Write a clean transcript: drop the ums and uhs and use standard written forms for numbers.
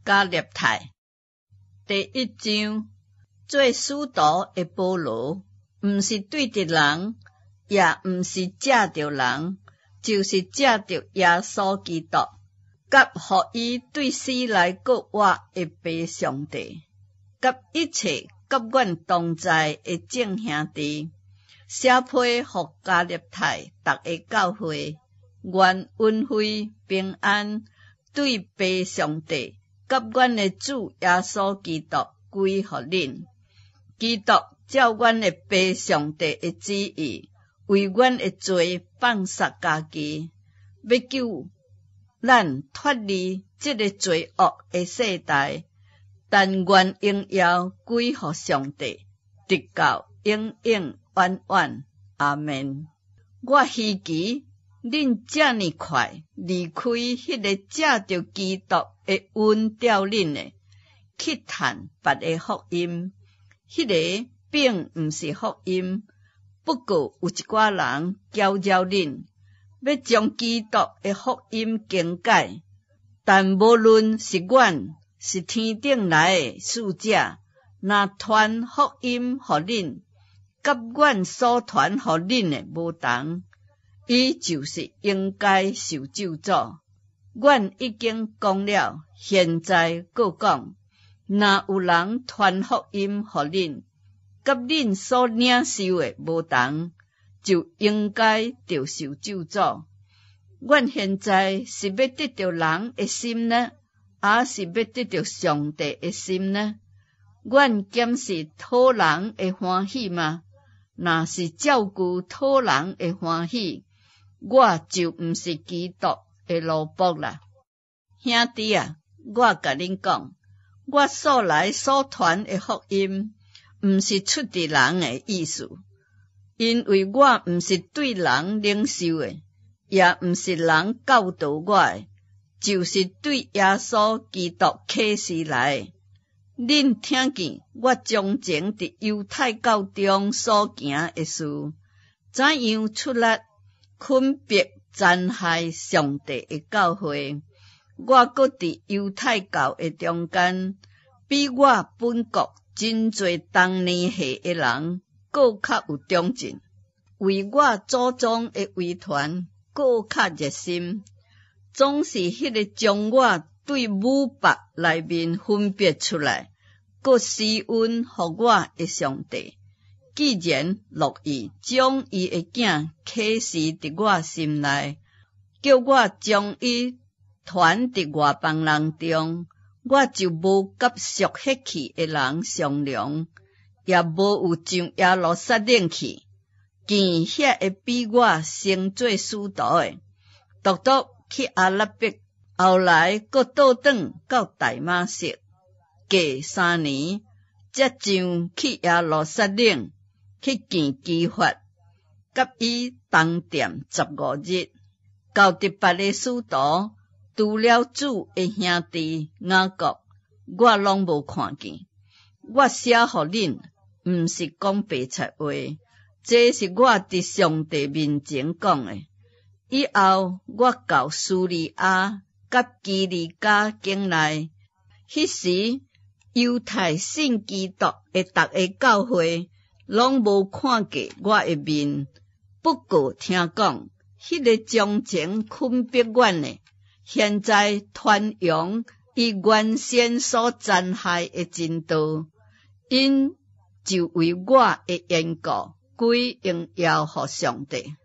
加勒泰。第一章，做使徒的保罗，毋是对着人，也毋是借着人，就是借着耶稣基督，甲予伊对死来过活的爸上帝，甲一切甲阮同在的众兄弟，写批互加勒泰逐个教会，愿恩惠平安对爸上帝甲阮的主耶稣基督归互恁。基督照阮的爸上帝的旨意，为阮的罪放杀家己，要救咱脱离这个罪恶的世代，但愿荣耀归互上帝，直到永永远远。阿们。我希奇恁这么快离开迄个借着基督的恩召恁的，去传别的福音。迄个并毋是福音，不过有一寡人搅扰恁，要将基督的福音更改。但无论是阮是天顶来的使者，若传福音互恁，甲阮所传互恁的无同，伊就是应该受咒诅。阮已经讲了，现在搁讲，若有人传福音互恁，甲恁所领受的无同，就应该着受咒诅。阮现在是要得到人的心呢，还是要得到上帝的心呢？阮检视讨人的欢喜吗？若是照顾讨人的欢喜，我就毋是基督的奴仆啦。兄弟啊，我甲恁讲，我素来所传的福音，毋是出伫人的意思，因为我毋是对人领受的，也毋是人教导我的，就是对耶稣基督启示来的。恁听见我从前伫犹太教中所行的事，怎样出力分别残害上帝的教会？我搁伫犹太教的中间，比我本国真侪当年下的人搁较有忠贞，为我祖宗的遗传搁较热心，总是迄个将我对母白内面分别出来，搁施恩互我的上帝，既然乐意将伊的囝启示伫我心内，叫我将伊传伫外邦人中，我就无甲属血气的人商量，也无有上耶路撒冷去，见遐会比我先做使徒的，独独去阿拉伯，后来搁倒转到大马色，隔3年，才上去耶路撒冷去见基法，甲伊同店15日，交伫别的使徒，除了主的兄弟雅各，我拢无看见。我写互恁，毋是讲白贼话，这是我伫上帝面前讲的。以后我到苏利亚甲基利家境内，迄时犹太信基督的逐个教会，拢无看过我的面，不过听讲，迄个从前分别阮的，现在传扬伊原先所残害的真道，因就为我的缘故归荣耀互上帝。